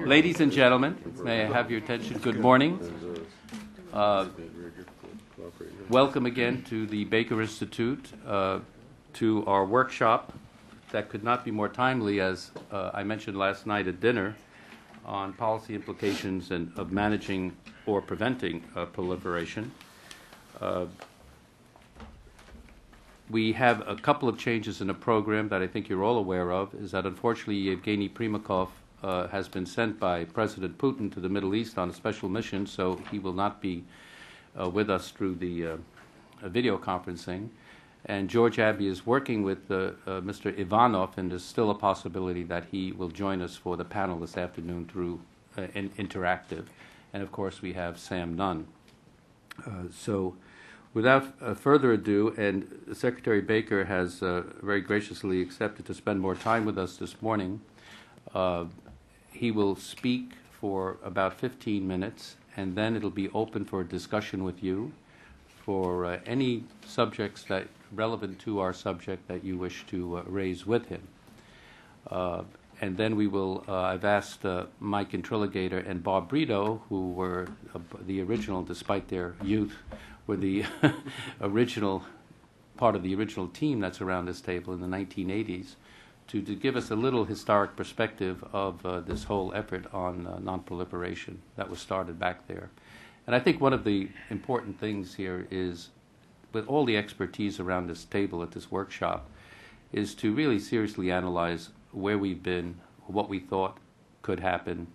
Ladies and gentlemen, may I have your attention? Good morning. Welcome again to the Baker Institute, to our workshop that could not be more timely, as I mentioned last night at dinner, on policy implications of managing or preventing proliferation. We have a couple of changes in the program that I think you're all aware of, is that unfortunately Yevgeny Primakov has been sent by President Putin to the Middle East on a special mission, so he will not be with us through the video conferencing. And George Abbey is working with Mr. Ivanov, and there's still a possibility that he will join us for the panel this afternoon through interactive. And of course we have Sam Nunn. So without further ado, and Secretary Baker has very graciously accepted to spend more time with us this morning, he will speak for about 15 minutes, and then it'll be open for a discussion with you for any subjects that relevant to our subject that you wish to raise with him. And then we will, I've asked Mike Introligator and Bob Brito, who were the original, despite their youth, were the original, part of the original team that's around this table in the 1980s, to give us a little historic perspective of this whole effort on nonproliferation that was started back there. And I think one of the important things here is, with all the expertise around this table at this workshop, is to really seriously analyze where we've been, what we thought could happen,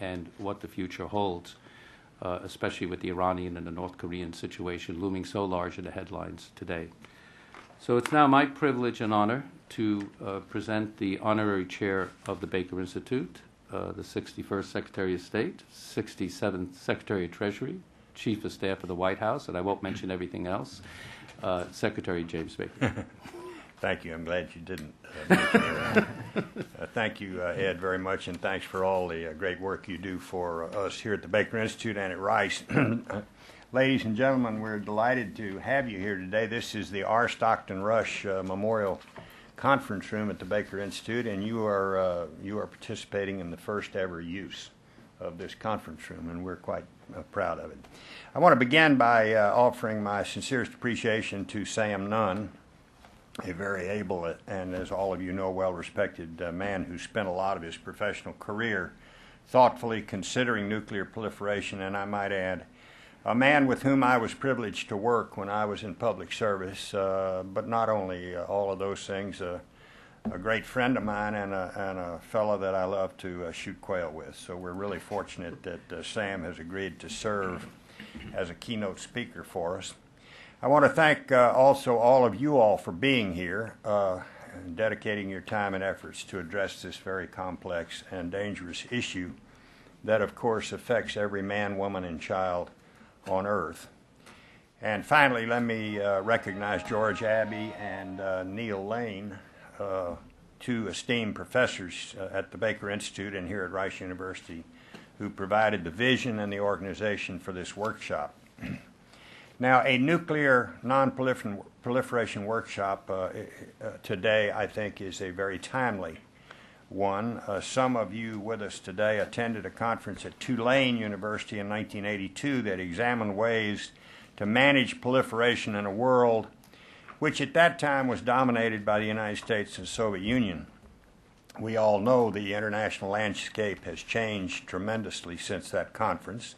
and what the future holds, especially with the Iranian and the North Korean situation looming so large in the headlines today. So it's now my privilege and honor to present the honorary chair of the Baker Institute, the 61st Secretary of State, 67th Secretary of Treasury, Chief of Staff of the White House, and I won't mention everything else, Secretary James Baker. Thank you. I'm glad you didn't mention it. Thank you, Ed, very much, and thanks for all the great work you do for us here at the Baker Institute and at Rice. Ladies and gentlemen, we're delighted to have you here today. This is the R. Stockton Rush Memorial Conference Room at the Baker Institute, and you are participating in the first ever use of this conference room, and we're quite proud of it. I want to begin by offering my sincerest appreciation to Sam Nunn, a very able and, as all of you know, well-respected man who spent a lot of his professional career thoughtfully considering nuclear proliferation, and I might add, a man with whom I was privileged to work when I was in public service, but not only all of those things, a great friend of mine and a fellow that I love to shoot quail with. So we're really fortunate that Sam has agreed to serve as a keynote speaker for us. I want to thank also all of you all for being here and dedicating your time and efforts to address this very complex and dangerous issue that, of course, affects every man, woman, and child on Earth. And finally, let me recognize George Abbey and Neil Lane, two esteemed professors at the Baker Institute and here at Rice University, who provided the vision and the organization for this workshop. Now, a nuclear non-proliferation workshop today, I think, is a very timely one. Some of you with us today attended a conference at Tulane University in 1982 that examined ways to manage proliferation in a world which at that time was dominated by the United States and the Soviet Union. We all know the international landscape has changed tremendously since that conference.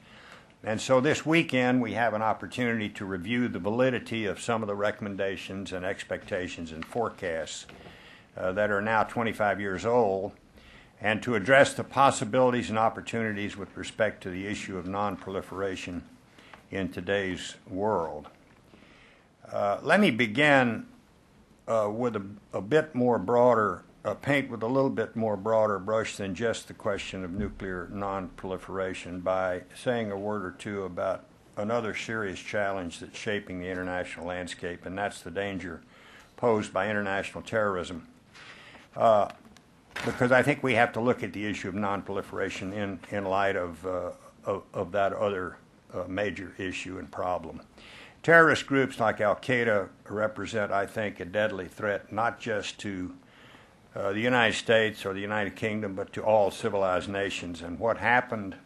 And so this weekend we have an opportunity to review the validity of some of the recommendations and expectations and forecasts that are now 25 years old, and to address the possibilities and opportunities with respect to the issue of non-proliferation in today's world. Let me begin with a bit more broader, paint with a little bit more broader brush than just the question of nuclear non-proliferation by saying a word or two about another serious challenge that's shaping the international landscape, and that's the danger posed by international terrorism. Because I think we have to look at the issue of non-proliferation in light of that other major issue and problem. Terrorist groups like Al-Qaeda represent, I think, a deadly threat not just to the United States or the United Kingdom, but to all civilized nations. And what happened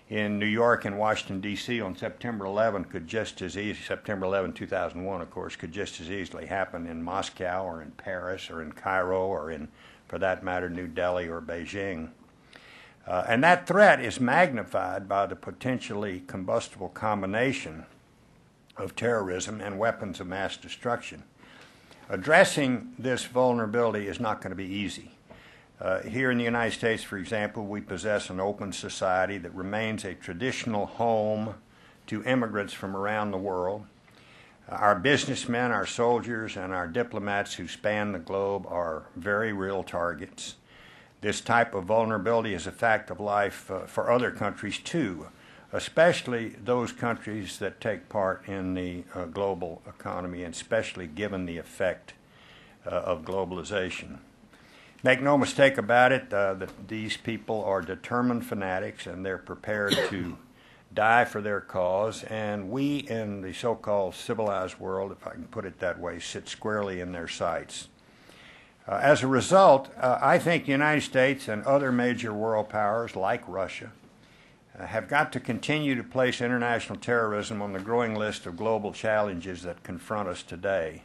in New York and Washington, D.C. on September 11 could just as easily, September 11, 2001, of course, could just as easily happen in Moscow or in Paris or in Cairo or in, for that matter, New Delhi or Beijing. And that threat is magnified by the potentially combustible combination of terrorism and weapons of mass destruction. Addressing this vulnerability is not going to be easy. Here in the United States, for example, we possess an open society that remains a traditional home to immigrants from around the world. Our businessmen, our soldiers, and our diplomats who span the globe are very real targets. This type of vulnerability is a fact of life for other countries too, especially those countries that take part in the global economy, and especially given the effect of globalization. Make no mistake about it, that these people are determined fanatics and they're prepared to die for their cause, and we in the so-called civilized world, if I can put it that way, sit squarely in their sights. As a result, I think the United States and other major world powers like Russia have got to continue to place international terrorism on the growing list of global challenges that confront us today.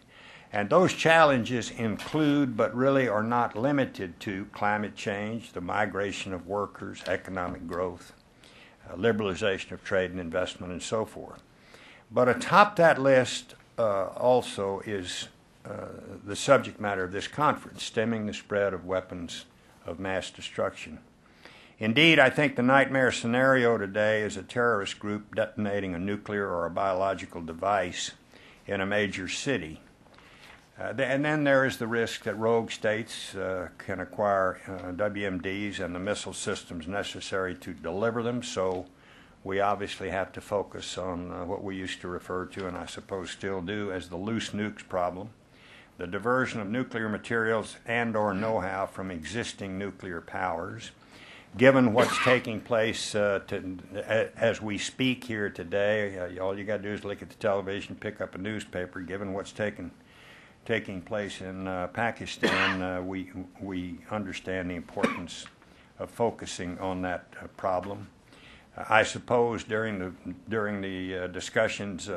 And those challenges include, but really are not limited to, climate change, the migration of workers, economic growth, liberalization of trade and investment, and so forth. But atop that list also is the subject matter of this conference, stemming the spread of weapons of mass destruction. Indeed, I think the nightmare scenario today is a terrorist group detonating a nuclear or a biological device in a major city. And then there is the risk that rogue states can acquire WMDs and the missile systems necessary to deliver them, so we obviously have to focus on what we used to refer to, and I suppose still do, as the loose nukes problem, the diversion of nuclear materials and or know-how from existing nuclear powers. Given what's taking place as we speak here today, all you got to do is look at the television, pick up a newspaper. Given what's taking place in Pakistan, we understand the importance of focusing on that problem. I suppose during the discussions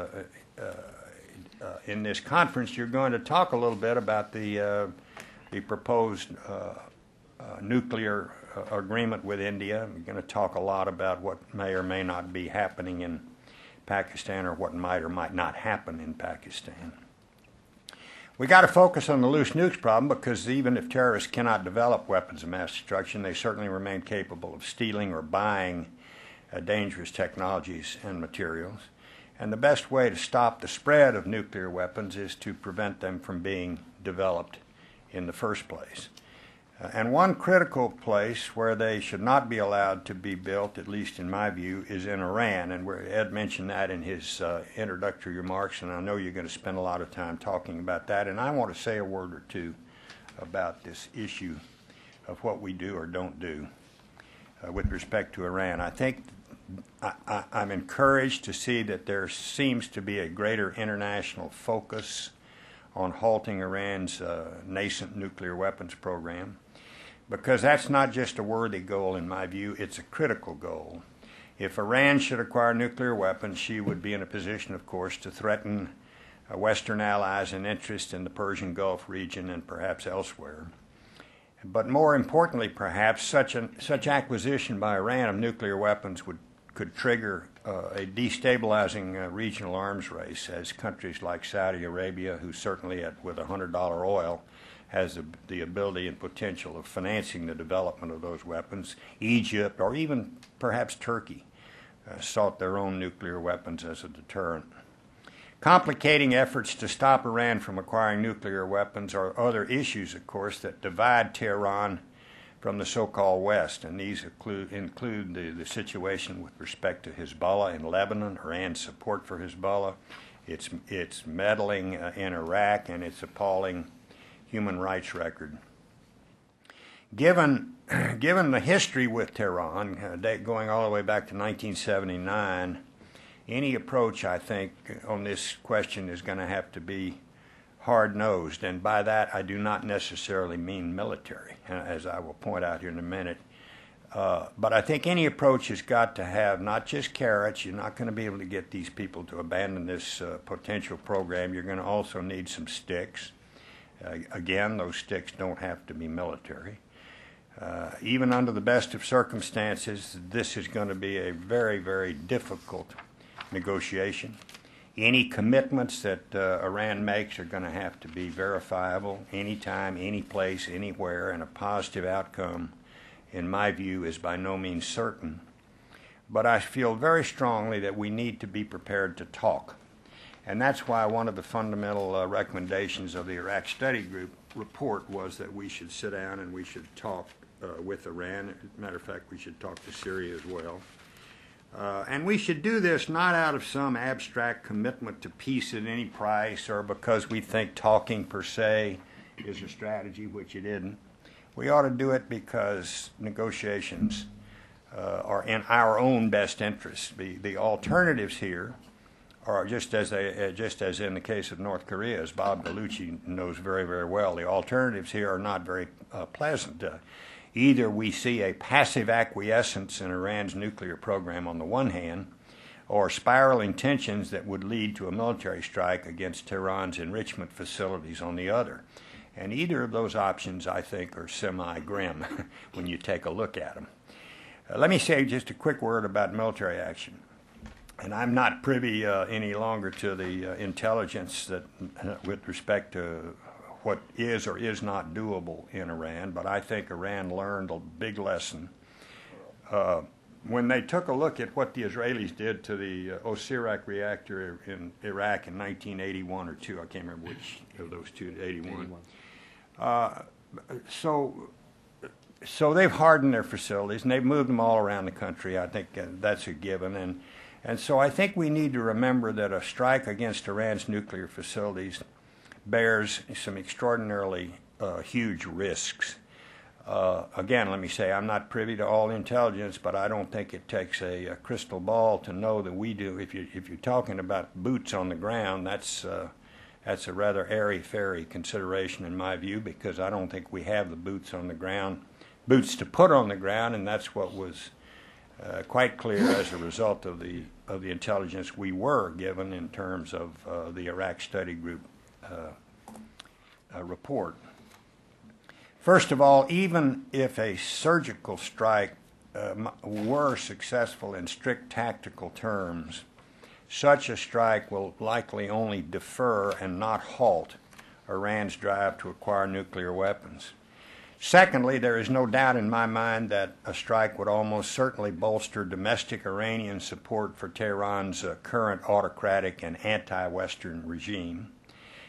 in this conference, you're going to talk a little bit about the proposed nuclear agreement with India. We're going to talk a lot about what may or may not be happening in Pakistan, or what might or might not happen in Pakistan. We got to focus on the loose nukes problem, because even if terrorists cannot develop weapons of mass destruction, they certainly remain capable of stealing or buying dangerous technologies and materials. And the best way to stop the spread of nuclear weapons is to prevent them from being developed in the first place. And one critical place where they should not be allowed to be built, at least in my view, is in Iran. And Ed mentioned that in his introductory remarks, and I know you're going to spend a lot of time talking about that. And I want to say a word or two about this issue of what we do or don't do with respect to Iran. I think I'm encouraged to see that there seems to be a greater international focus on halting Iran's nascent nuclear weapons program, because that's not just a worthy goal in my view, it's a critical goal. If Iran should acquire nuclear weapons, she would be in a position, of course, to threaten Western allies and interests in the Persian Gulf region and perhaps elsewhere. But more importantly, perhaps, such acquisition by Iran of nuclear weapons could trigger a destabilizing regional arms race, as countries like Saudi Arabia, who certainly with $100 oil has the ability and potential of financing the development of those weapons, Egypt, or even perhaps Turkey, sought their own nuclear weapons as a deterrent. Complicating efforts to stop Iran from acquiring nuclear weapons are other issues, of course, that divide Tehran from the so-called West, and these include the situation with respect to Hezbollah in Lebanon, Iran's support for Hezbollah, its meddling in Iraq, and its appalling human rights record. Given the history with Tehran, going all the way back to 1979, any approach, I think, on this question is going to have to be hard-nosed, and by that I do not necessarily mean military, as I will point out here in a minute. But I think any approach has got to have not just carrots. You're not going to be able to get these people to abandon this potential program. You're going to also need some sticks. Again, those sticks don't have to be military. Even under the best of circumstances, this is going to be a very, very difficult negotiation. Any commitments that Iran makes are going to have to be verifiable anytime, any place, anywhere, and a positive outcome, in my view, is by no means certain. But I feel very strongly that we need to be prepared to talk. And that's why one of the fundamental recommendations of the Iraq Study Group report was that we should sit down and we should talk with Iran. As a matter of fact, we should talk to Syria as well. And we should do this not out of some abstract commitment to peace at any price or because we think talking per se is a strategy, which it isn't. We ought to do it because negotiations are in our own best interest. The alternatives here are just as in the case of North Korea, as Bob Gallucci knows very, very well, the alternatives here are not very pleasant. Either we see a passive acquiescence in Iran's nuclear program on the one hand, or spiraling tensions that would lead to a military strike against Tehran's enrichment facilities on the other. And either of those options, I think, are semi-grim when you take a look at them. Let me say just a quick word about military action. And I'm not privy any longer to the intelligence that, with respect to what is or is not doable in Iran, but I think Iran learned a big lesson when they took a look at what the Israelis did to the Osirak reactor in Iraq in 1981 or 2. I can't remember which of those two, 81. So they've hardened their facilities and they've moved them all around the country. I think that's a given. And so I think we need to remember that a strike against Iran's nuclear facilities bears some extraordinarily huge risks. Again, let me say, I'm not privy to all intelligence, but I don't think it takes a crystal ball to know that we do. If you're talking about boots on the ground, that's a rather airy-fairy consideration in my view, because I don't think we have the boots on the ground, boots to put on the ground, and that's what was quite clear as a result of the intelligence we were given in terms of the Iraq Study Group report. First of all, even if a surgical strike were successful in strict tactical terms, such a strike will likely only defer and not halt Iran's drive to acquire nuclear weapons. Secondly, there is no doubt in my mind that a strike would almost certainly bolster domestic Iranian support for Tehran's current autocratic and anti-Western regime.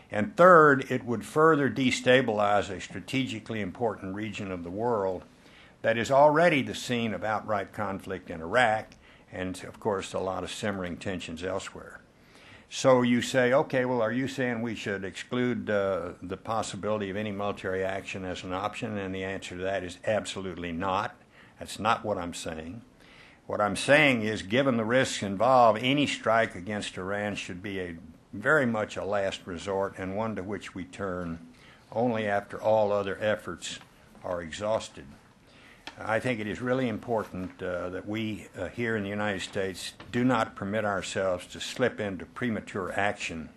And third, it would further destabilize a strategically important region of the world that is already the scene of outright conflict in Iraq and, of course, a lot of simmering tensions elsewhere. So you say, okay, well, are you saying we should exclude the possibility of any military action as an option? And the answer to that is absolutely not. That's not what I'm saying. What I'm saying is, given the risks involved, any strike against Iran should be very much a last resort and one to which we turn only after all other efforts are exhausted. I think it is really important that we here in the United States do not permit ourselves to slip into premature action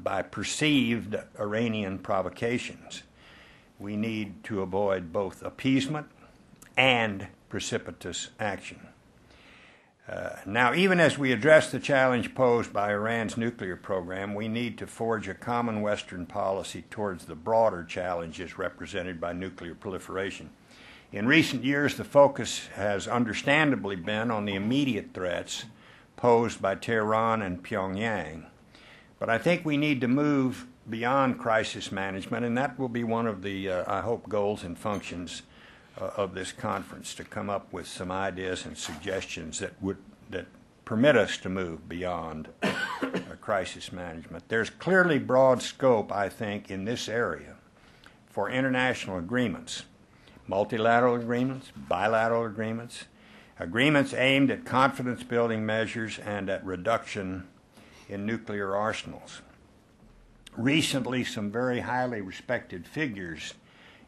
by perceived Iranian provocations. We need to avoid both appeasement and precipitous action. Now, even as we address the challenge posed by Iran's nuclear program, we need to forge a common Western policy towards the broader challenges represented by nuclear proliferation. In recent years, the focus has understandably been on the immediate threats posed by Tehran and Pyongyang. But I think we need to move beyond crisis management, and that will be one of the, I hope, goals and functions of this conference, to come up with some ideas and suggestions that permit us to move beyond crisis management. There's clearly broad scope, I think, in this area for international agreements, multilateral agreements, bilateral agreements, agreements aimed at confidence-building measures and at reduction in nuclear arsenals. recently some very highly respected figures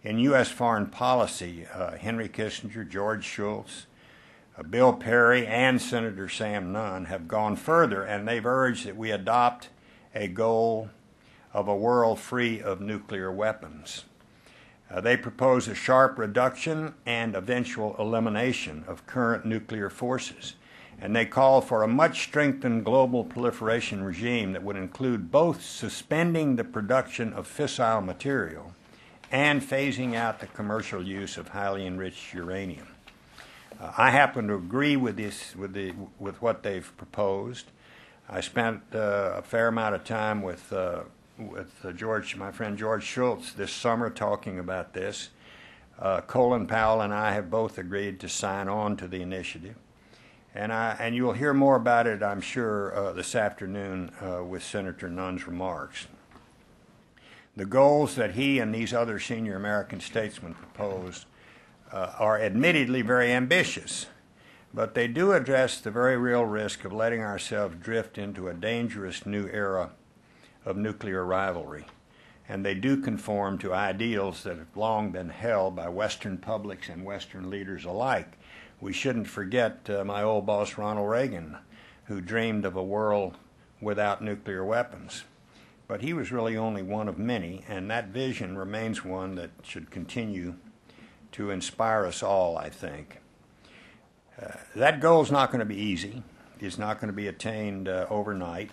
in U.S. foreign policy, Henry Kissinger, George Shultz, Bill Perry, and Senator Sam Nunn, have gone further, and they've urged that we adopt a goal of a world free of nuclear weapons. They propose a sharp reduction and eventual elimination of current nuclear forces, and they call for a much strengthened global proliferation regime that would include both suspending the production of fissile material and phasing out the commercial use of highly enriched uranium. I happen to agree with with what they've proposed. I spent a fair amount of time with my friend George Shultz this summer talking about this. Colin Powell and I have both agreed to sign on to the initiative. And you'll hear more about it, I'm sure, this afternoon with Senator Nunn's remarks. The goals that he and these other senior American statesmen propose are admittedly very ambitious, but they do address the very real risk of letting ourselves drift into a dangerous new era of nuclear rivalry. And they do conform to ideals that have long been held by Western publics and Western leaders alike. We shouldn't forget my old boss Ronald Reagan, who dreamed of a world without nuclear weapons. But he was really only one of many, and that vision remains one that should continue to inspire us all, I think. That goal is not going to be easy. It's not going to be attained overnight.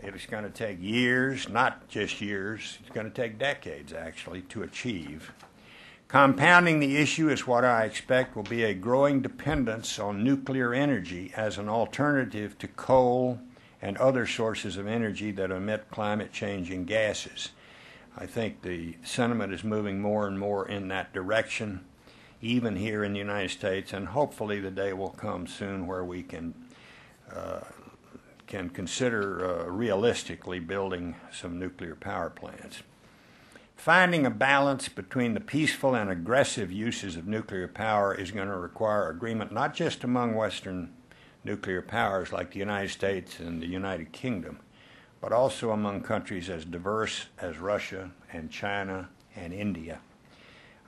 It's going to take years, not just years, it's going to take decades, actually, to achieve. Compounding the issue is what I expect will be a growing dependence on nuclear energy as an alternative to coal and other sources of energy that emit climate-changing gases. I think the sentiment is moving more and more in that direction, even here in the United States, and hopefully the day will come soon where we can consider realistically building some nuclear power plants. Finding a balance between the peaceful and aggressive uses of nuclear power is going to require agreement not just among Western nuclear powers like the United States and the United Kingdom, but also among countries as diverse as Russia and China and India.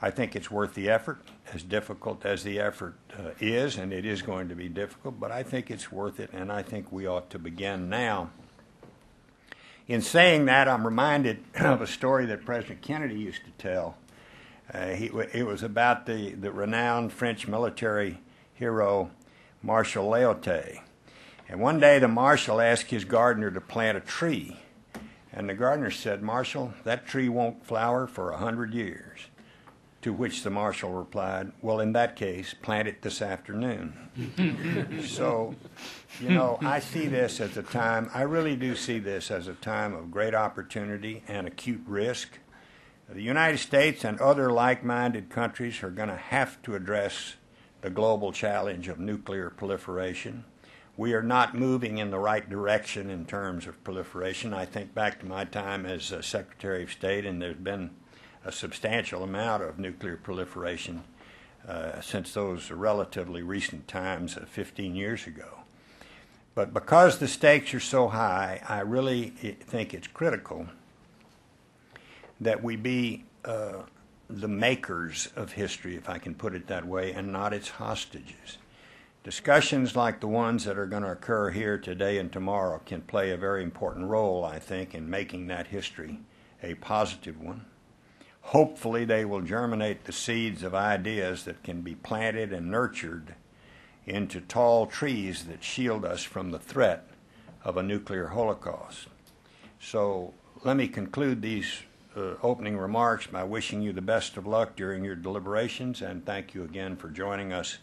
I think it's worth the effort, as difficult as the effort is, and it is going to be difficult, but I think it's worth it, and I think we ought to begin now. In saying that, I'm reminded of a story that President Kennedy used to tell. It was about the renowned French military hero Marshal Léoté. And one day the marshal asked his gardener to plant a tree. And the gardener said, "Marshal, that tree won't flower for 100 years. To which the marshal replied, "Well, in that case, plant it this afternoon." So, I see this as a time, I really do see this as a time of great opportunity and acute risk. The United States and other like-minded countries are going to have to address the global challenge of nuclear proliferation. We are not moving in the right direction in terms of proliferation. I think back to my time as Secretary of State, and there's been a substantial amount of nuclear proliferation since those relatively recent times 15 years ago. But because the stakes are so high, I really think it's critical that we be the makers of history, if I can put it that way, and not its hostages. Discussions like the ones that are going to occur here today and tomorrow can play a very important role, I think, in making that history a positive one. Hopefully they will germinate the seeds of ideas that can be planted and nurtured into tall trees that shield us from the threat of a nuclear holocaust. So let me conclude these opening remarks by wishing you the best of luck during your deliberations, and thank you again for joining us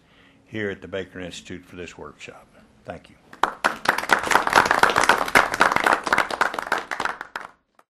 here at the Baker Institute for this workshop. Thank you.